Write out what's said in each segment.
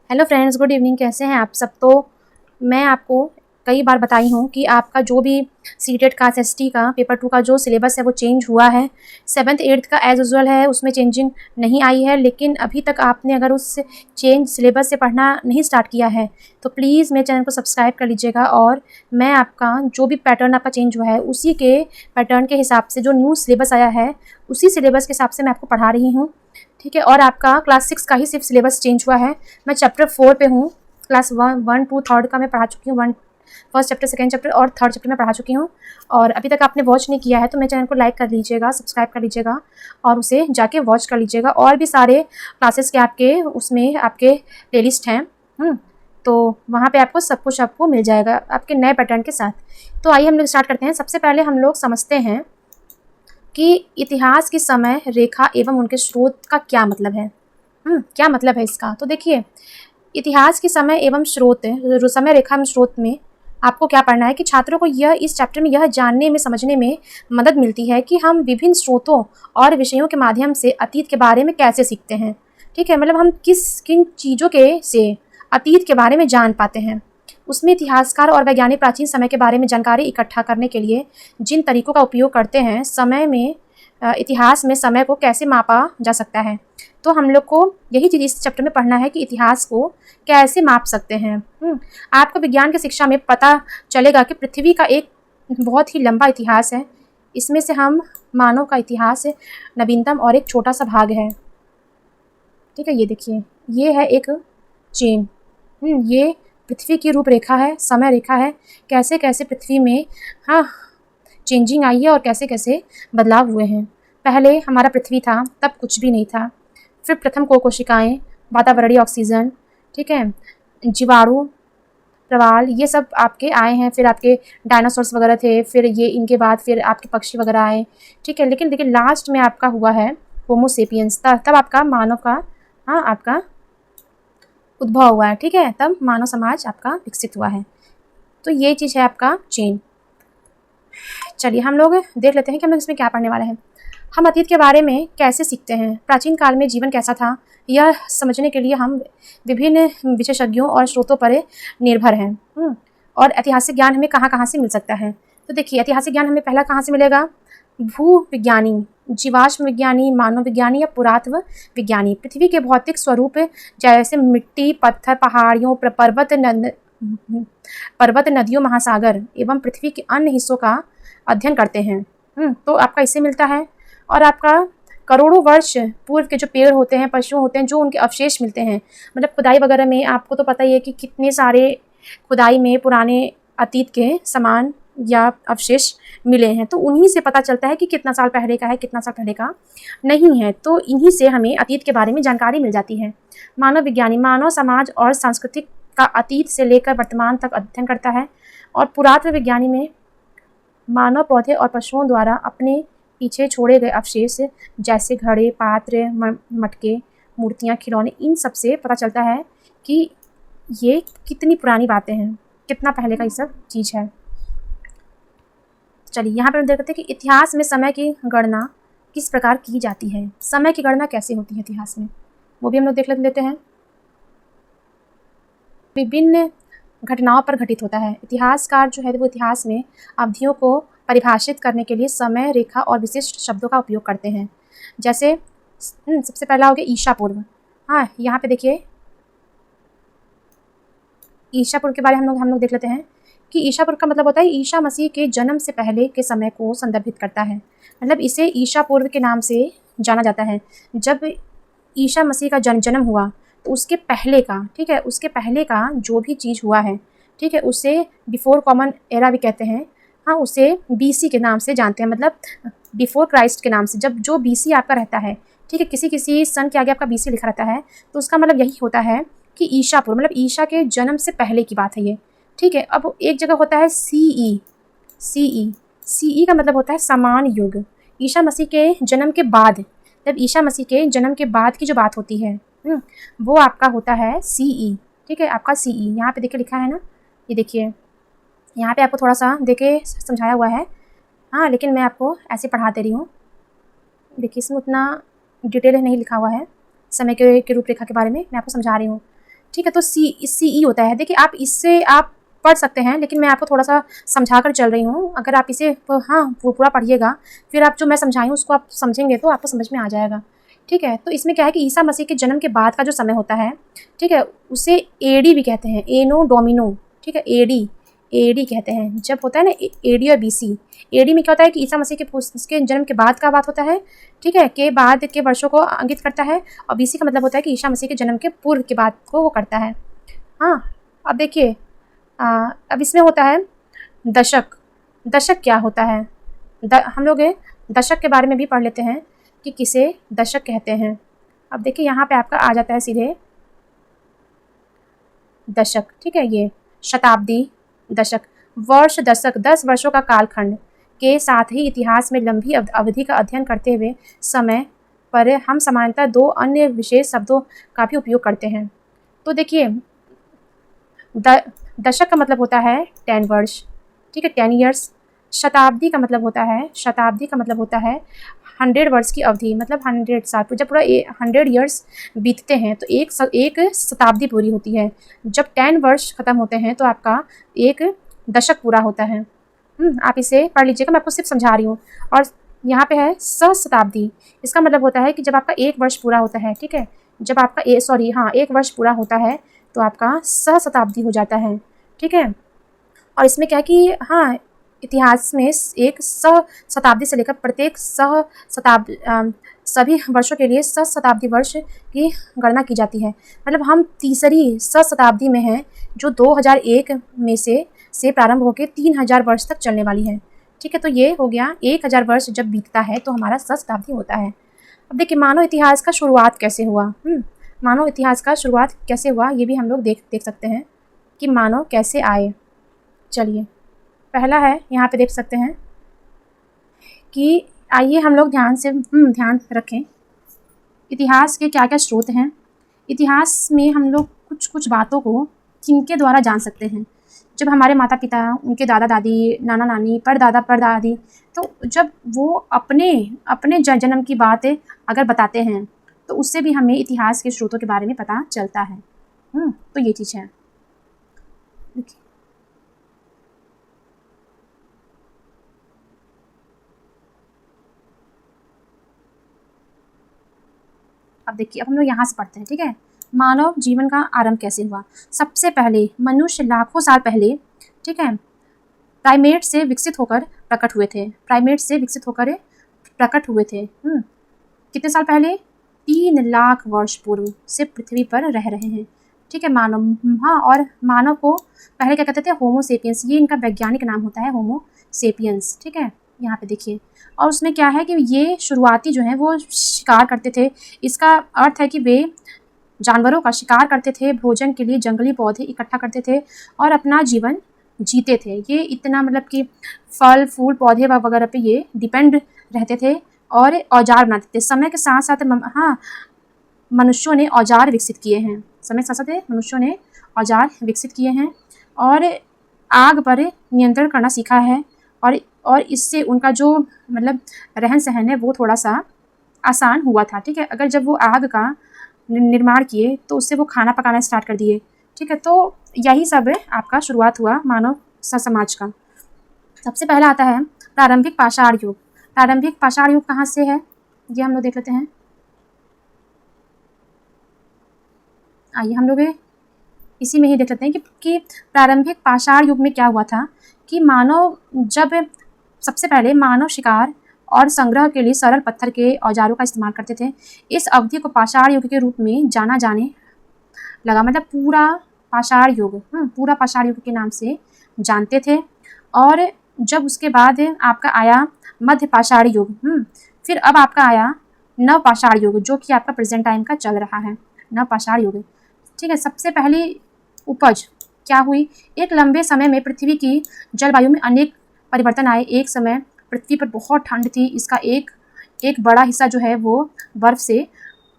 Hello friends, good evening. कैसे हैं आप सब। तो मैं आपको कई बार बताई हूँ कि आपका जो भी सीटेट का एसएसटी का पेपर 2 का जो सिलेबस है वो चेंज हुआ है। 7th 8th का एज यूजुअल है, उसमें चेंजिंग नहीं आई है। लेकिन अभी तक आपने अगर उस चेंज सिलेबस से पढ़ना नहीं स्टार्ट किया है तो प्लीज़ मेरे चैनल को सब्सक्राइब कर लीजिएगा। और मैं आपका जो भी पैटर्न आपका चेंज हुआ है उसी के पैटर्न के हिसाब से जो न्यू सिलेबस आया है उसी सिलेबस के हिसाब से मैं आपको पढ़ा रही हूँ। ठीक है। और आपका क्लास 6 का ही सिर्फ सिलेबस चेंज हुआ है। मैं चैप्टर 4 पे हूँ। क्लास 1 2 3 का मैं पढ़ा चुकी हूँ। फर्स्ट चैप्टर, सेकंड चैप्टर और थर्ड चैप्टर में पढ़ा चुकी हूँ। और अभी तक आपने वॉच नहीं किया है तो मेरे चैनल को लाइक कर लीजिएगा, सब्सक्राइब कर लीजिएगा और उसे जाके वॉच कर लीजिएगा। और भी सारे क्लासेस के आपके उसमें आपके प्लेलिस्ट हैं। तो वहाँ पे आपको सब कुछ आपको मिल जाएगा आपके नए पैटर्न के साथ। तो आइए हम लोग स्टार्ट करते हैं। सबसे पहले हम लोग समझते हैं कि इतिहास की समय रेखा एवं उनके स्रोत का क्या मतलब है। क्या मतलब है इसका। तो देखिए, इतिहास की समय एवं स्रोत, समय रेखा एवं स्रोत में आपको क्या पढ़ना है कि छात्रों को यह इस चैप्टर में यह जानने में समझने में मदद मिलती है कि हम विभिन्न स्रोतों और विषयों के माध्यम से अतीत के बारे में कैसे सीखते हैं। ठीक है, मतलब हम किन चीज़ों के से अतीत के बारे में जान पाते हैं। उसमें इतिहासकार और वैज्ञानिक प्राचीन समय के बारे में जानकारी इकट्ठा करने के लिए जिन तरीकों का उपयोग करते हैं, समय में इतिहास में समय को कैसे मापा जा सकता है। तो हम लोग को यही चीज़ इस चैप्टर में पढ़ना है कि इतिहास को कैसे माप सकते हैं। आपको विज्ञान की शिक्षा में पता चलेगा कि पृथ्वी का एक बहुत ही लंबा इतिहास है। इसमें से हम मानव का इतिहास नवीनतम और एक छोटा सा भाग है। ठीक है, ये देखिए, ये है एक चेन। ये पृथ्वी की रूपरेखा है, समय रेखा है, कैसे कैसे पृथ्वी में चेंजिंग आई है और कैसे कैसे बदलाव हुए हैं। पहले हमारा पृथ्वी था तब कुछ भी नहीं था। फिर प्रथम कोशिकाएं, वातावरणीय ऑक्सीजन, ठीक है, जीवाणु, प्रवाल, ये सब आपके आए हैं। फिर आपके डायनासोर्स वगैरह थे। फिर ये इनके बाद फिर आपके पक्षी वगैरह आए। ठीक है, लेकिन देखिए लास्ट में आपका हुआ है होमोसेपियंस। तब आपका मानव का आपका उद्भव हुआ है। ठीक है, तब मानव समाज आपका विकसित हुआ है। तो ये चीज़ है आपका चेन। चलिए हम लोग देख लेते हैं कि हम लोग इसमें क्या पढ़ने वाले हैं। हम अतीत के बारे में कैसे सीखते हैं, प्राचीन काल में जीवन कैसा था, यह समझने के लिए हम विभिन्न विशेषज्ञों और स्रोतों पर निर्भर हैं। और ऐतिहासिक ज्ञान हमें कहाँ कहाँ से मिल सकता है। तो देखिए, ऐतिहासिक ज्ञान हमें पहला कहाँ से मिलेगा। भू विज्ञानी, जीवाश्म विज्ञानी, मानव विज्ञानी या पुरातत्व विज्ञानी पृथ्वी के भौतिक स्वरूप जैसे मिट्टी, पत्थर, पहाड़ियों, पर्वत, नदियों, महासागर एवं पृथ्वी के अन्य हिस्सों का अध्ययन करते हैं। तो आपका इससे मिलता है। और आपका करोड़ों वर्ष पूर्व के जो पेड़ होते हैं, पशु होते हैं, जो उनके अवशेष मिलते हैं, मतलब खुदाई वगैरह में आपको तो पता ही है कि कितने सारे खुदाई में पुराने अतीत के सामान या अवशेष मिले हैं। तो उन्हीं से पता चलता है कि कितना साल पहले का है, कितना साल पहले का नहीं है। तो इन्हीं से हमें अतीत के बारे में जानकारी मिल जाती है। मानव विज्ञानी मानव समाज और सांस्कृतिक का अतीत से लेकर वर्तमान तक अध्ययन करता है। और पुरातत्व विज्ञानी में मानव, पौधे और पशुओं द्वारा अपने पीछे छोड़े गए अवशेष जैसे घड़े, पात्र, मटके, मूर्तियाँ, खिलौने, इन सब से पता चलता है कि ये कितनी पुरानी बातें हैं, कितना पहले का ये सब चीज़ है। चलिए यहाँ पर हम देखते हैं कि इतिहास में समय की गणना किस प्रकार की जाती है। समय की गणना कैसे होती है इतिहास में, वो भी हम लोग देख लेते हैं। विभिन्न घटनाओं पर घटित होता है। इतिहासकार जो है वो इतिहास में अवधियों को परिभाषित करने के लिए समय रेखा और विशिष्ट शब्दों का उपयोग करते हैं। जैसे सबसे पहला हो गया ईसा पूर्व। यहाँ पे देखिए, ईसा पूर्व के बारे में हम लोग देख लेते हैं कि ईसा पूर्व का मतलब होता है ईसा मसीह के जन्म से पहले के समय को संदर्भित करता है। मतलब इसे ईसा पूर्व के नाम से जाना जाता है। जब ईसा मसीह का जन्म हुआ तो उसके पहले का, ठीक है, उसके पहले का जो भी चीज़ हुआ है, ठीक है, उसे बिफोर कॉमन एरा भी कहते हैं। उसे बीसी के नाम से जानते हैं, मतलब बिफोर क्राइस्ट के नाम से। जब जो बीसी आपका रहता है, ठीक है, किसी सन के आगे आपका बीसी लिखा रहता है तो उसका मतलब यही होता है कि ईसा पूर्व, मतलब ईसा के जन्म से पहले की बात है ये। ठीक है, अब एक जगह होता है सीई का मतलब होता है समान युग। ईसा मसीह के जन्म के बाद, जब ईसा मसीह के जन्म के बाद की जो बात होती है वो आपका होता है सीई। ठीक है, आपका सीई यहाँ पे देखिए लिखा है ना, ये देखिए यहाँ पे आपको थोड़ा सा देखे समझाया हुआ है। लेकिन मैं आपको ऐसे पढ़ा दे रही हूँ। देखिए इसमें उतना डिटेल नहीं लिखा हुआ है समय के रूपरेखा के बारे में, मैं आपको समझा रही हूँ। ठीक है। तो CE होता है। देखिए आप इससे आप पढ़ सकते हैं, लेकिन मैं आपको थोड़ा-सा समझा कर चल रही हूँ। अगर आप इसे हाँ, वो पूरा पढ़िएगा, फिर आप जो मैं समझाई हूँ उसको आप समझेंगे तो आपको समझ में आ जाएगा। ठीक है। तो इसमें क्या है कि ईसा मसीह के जन्म के बाद का जो समय होता है, ठीक है, उसे एडी भी कहते हैं, एनो डोमिनो, ठीक है, एडी एडी कहते हैं। जब होता है ना एडी और बीसी, एडी में क्या होता है कि ईसा मसीह के उसके जन्म के बाद का बात होता है, ठीक है, के बाद के वर्षों को इंगित करता है, और बीसी का मतलब होता है कि ईसा मसीह के जन्म के पूर्व के बाद को वो करता है। हाँ, अब देखिए अब इसमें होता है दशक। दशक क्या होता है? हम लोग दशक के बारे में भी पढ़ लेते हैं कि किसे दशक कहते हैं। अब देखिए यहाँ पे आपका आ जाता है सीधे दशक, ठीक है, ये शताब्दी, दशक, वर्ष, दशक, 10 वर्षों का कालखंड के साथ ही इतिहास में लंबी अवधि का अध्ययन करते हुए समय पर हम सामान्यतः 2 अन्य विशेष शब्दों का भी उपयोग करते हैं। तो देखिए दशक का मतलब होता है 10 वर्ष, ठीक है, 10 ईयर्स। शताब्दी का मतलब होता है 100 वर्ष की अवधि, मतलब 100 साल। जब पूरा 100 ईयर्स बीतते हैं तो एक शताब्दी पूरी होती है। जब 10 वर्ष खत्म होते हैं तो आपका एक दशक पूरा होता है। आप इसे पढ़ लीजिएगा, मैं आपको सिर्फ समझा रही हूँ। और यहाँ पे है सहस्त्राब्दी। इसका मतलब होता है कि जब आपका 1 वर्ष पूरा होता है, ठीक है, जब आपका 1 वर्ष पूरा होता है तो आपका सहस्त्राब्दी हो जाता है, ठीक है। और इसमें क्या है कि हाँ, इतिहास में एक सहस्त्राब्दी से लेकर प्रत्येक सभी वर्षों के लिए सहस्त्राब्दी वर्ष की गणना की जाती है। मतलब हम तीसरी सहस्त्राब्दी में हैं, जो 2001 में से प्रारंभ होकर 3000 वर्ष तक चलने वाली है, ठीक है। तो ये हो गया 1000 वर्ष जब बीतता है तो हमारा सहस्त्राब्दी होता है। अब देखिए मानव इतिहास का शुरुआत कैसे हुआ। मानव इतिहास का शुरुआत कैसे हुआ ये भी हम लोग देख सकते हैं कि मानव कैसे आए। चलिए पहला है, यहाँ पे देख सकते हैं कि आइए हम लोग ध्यान रखें इतिहास के क्या क्या स्रोत हैं। इतिहास में हम लोग कुछ बातों को किनके द्वारा जान सकते हैं। जब हमारे माता पिता, उनके दादा दादी, नाना नानी, परदादा परदादी, तो जब वो अपने जन्म की बातें अगर बताते हैं तो उससे भी हमें इतिहास के स्रोतों के बारे में पता चलता है। तो ये चीज़ है। अब देखिए, अब हम लोग यहाँ से पढ़ते हैं, ठीक है। मानव जीवन का आरंभ कैसे हुआ। सबसे पहले मनुष्य लाखों साल पहले, ठीक है, प्राइमेट से विकसित होकर प्रकट हुए थे। कितने साल पहले? 3 लाख वर्ष पूर्व से पृथ्वी पर रह रहे हैं, ठीक है, मानव। हाँ, और मानव को पहले क्या कहते थे? होमो सेपियंस। ये इनका वैज्ञानिक नाम होता है, होमो सेपियंस, ठीक है। यहाँ पे देखिए, और उसमें क्या है कि ये शुरुआती जो है वो शिकार करते थे। इसका अर्थ है कि वे जानवरों का शिकार करते थे, भोजन के लिए जंगली पौधे इकट्ठा करते थे और अपना जीवन जीते थे। ये इतना मतलब कि फल फूल पौधे वगैरह पे ये डिपेंड रहते थे और औजार बनाते थे। समय के साथ साथ हाँ, मनुष्यों ने औजार विकसित किए हैं। समय के साथ साथ मनुष्यों ने औजार विकसित किए हैं और आग पर नियंत्रण करना सीखा है। और इससे उनका जो मतलब रहन सहन है वो थोड़ा सा आसान हुआ था, ठीक है। अगर जब वो आग का निर्माण किए तो उससे वो खाना पकाना स्टार्ट कर दिए, ठीक है। तो यही सब आपका शुरुआत हुआ मानव समाज का। सबसे पहला आता है प्रारंभिक पाषाण युग। प्रारंभिक पाषाण युग कहाँ से है ये हम लोग देख लेते हैं। आइए हम लोग इसी में ही देख लेते हैं कि प्रारंभिक पाषाण युग में क्या हुआ था कि मानव जब सबसे पहले मानव शिकार और संग्रह के लिए सरल पत्थर के औजारों का इस्तेमाल करते थे। इस अवधि को पाषाण युग के रूप में जाना जाने लगा। मतलब पूरा पाषाण युग के नाम से जानते थे। और जब उसके बाद आपका आया मध्य पाषाण युग, फिर अब आपका आया नव पाषाण युग, जो कि आपका प्रेजेंट टाइम का चल रहा है, नव पाषाण युग, ठीक है। सबसे पहली उपज क्या हुई? एक लंबे समय में पृथ्वी की जलवायु में अनेक परिवर्तन आए। एक समय पृथ्वी पर बहुत ठंड थी, इसका एक बड़ा हिस्सा जो है वो बर्फ से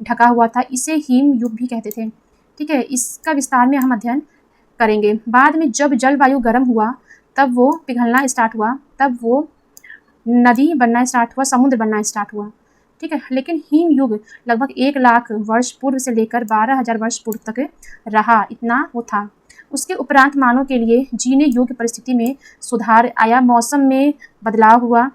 ढका हुआ था। इसे हिम युग भी कहते थे, ठीक है। इसका विस्तार में हम अध्ययन करेंगे। बाद में जब जलवायु गर्म हुआ तब वो पिघलना स्टार्ट हुआ, तब वो नदी बनना स्टार्ट हुआ, समुद्र बनना स्टार्ट हुआ। ठीक है। लेकिन हिम युग लगभग 1 लाख वर्ष पूर्व से लेकर 12,000 वर्ष पूर्व तक रहा, इतना वो था। उसके उपरांत मानव के लिए जीने योग्य परिस्थिति में सुधार आया, मौसम में बदलाव हुआ,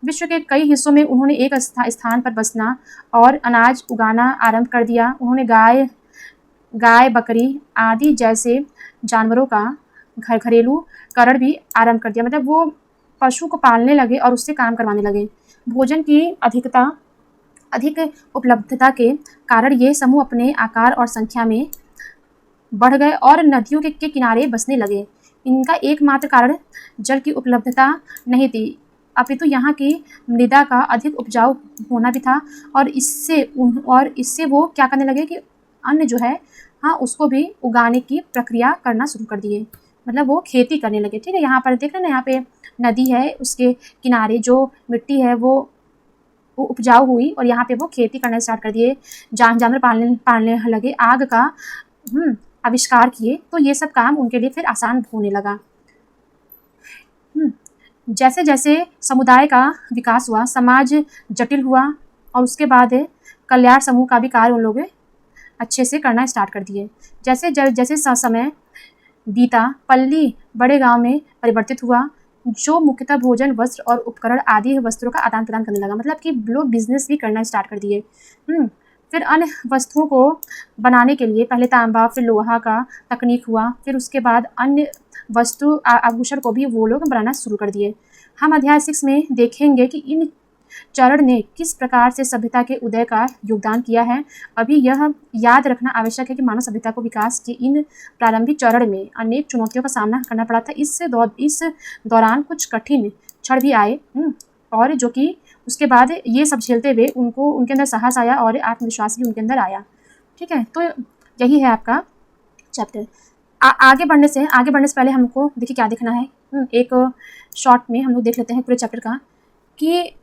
विश्व के कई हिस्सों में उन्होंने एक स्थान पर बसना और अनाज उगाना आरंभ कर दिया। उन्होंने गाय बकरी आदि जैसे जानवरों का घरेलूकरण भी आरंभ कर दिया, मतलब वो पशु को पालने लगे और उससे काम करवाने लगे। भोजन की अधिक उपलब्धता के कारण ये समूह अपने आकार और संख्या में बढ़ गए और नदियों के किनारे बसने लगे। इनका एकमात्र कारण जल की उपलब्धता नहीं थी, अपितु यहाँ की मृदा का अधिक उपजाऊ होना भी था, और इससे वो क्या करने लगे कि अन्न जो है हाँ उसको भी उगाने की प्रक्रिया करना शुरू कर दिए, मतलब वो खेती करने लगे। ठीक है, यहाँ पर देख रहे हैं ना, यहाँ पे नदी है, उसके किनारे जो मिट्टी है वो उपजाऊ हुई और यहाँ पे वो खेती करना स्टार्ट कर दिए, जानवर पालने लगे, आग का आविष्कार किए, तो ये सब काम उनके लिए फिर आसान होने लगा। जैसे जैसे समुदाय का विकास हुआ, समाज जटिल हुआ और उसके बाद कल्याण समूह का भी कार्य उन लोग अच्छे से करना स्टार्ट कर दिए। जैसे समय बीता, पल्ली बड़े गांव में परिवर्तित हुआ, जो मुख्यतः भोजन, वस्त्र और उपकरण आदि वस्त्रों का आदान प्रदान करने लगा, मतलब कि लोग बिजनेस भी करना स्टार्ट कर दिए। फिर अन्य वस्तुओं को बनाने के लिए पहले तांबा फिर लोहा का तकनीक हुआ, फिर उसके बाद अन्य वस्तु आभूषण को भी वो लोग बनाना शुरू कर दिए। हम अध्याय 6 में देखेंगे कि इन चरण ने किस प्रकार से सभ्यता के उदय का योगदान किया है। अभी यह याद रखना आवश्यक है कि मानव सभ्यता को विकास के इन प्रारंभिक चरण में अनेक चुनौतियों का सामना करना पड़ा था। इस दौरान कुछ कठिन क्षण भी आए, और जो कि उसके बाद ये सब झेलते हुए उनके अंदर साहस आया और आत्मविश्वास भी उनके अंदर आया। ठीक है, तो यही है आपका चैप्टर। आगे बढ़ने से पहले हमको देखिए क्या देखना है। एक शॉर्ट में हम लोग देख लेते हैं पूरे चैप्टर का, कि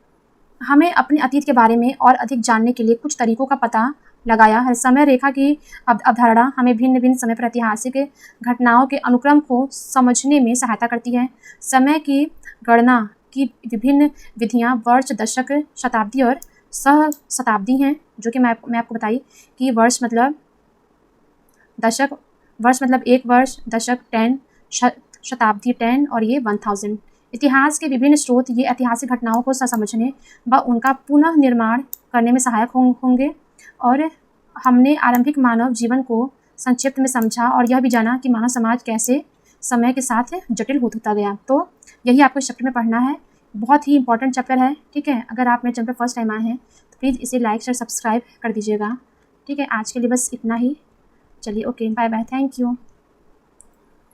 हमें अपने अतीत के बारे में और अधिक जानने के लिए कुछ तरीकों का पता लगाया है। समय रेखा की अवधारणा हमें भिन्न भिन्न समय पर ऐतिहासिक घटनाओं के अनुक्रम को समझने में सहायता करती है। समय की गणना की विभिन्न विधियां वर्ष, दशक, शताब्दी और सहस्राब्दी हैं, जो कि मैं आपको बताई कि वर्ष मतलब 1 वर्ष, दशक 10, शताब्दी 10 और ये 1000। इतिहास के विभिन्न स्रोत ये ऐतिहासिक घटनाओं को समझने व उनका पुनः निर्माण करने में सहायक होंगे। और हमने आरंभिक मानव जीवन को संक्षिप्त में समझा और यह भी जाना कि मानव समाज कैसे समय के साथ जटिल होता गया। तो यही आपको इस चैप्टर में पढ़ना है, बहुत ही इंपॉर्टेंट चैप्टर है। ठीक है, अगर आप मेरे चैनल पर फर्स्ट टाइम आए हैं तो प्लीज़ इसे लाइक शेयर सब्सक्राइब कर दीजिएगा। ठीक है, आज के लिए बस इतना ही। चलिए, okay, bye bye, thank you.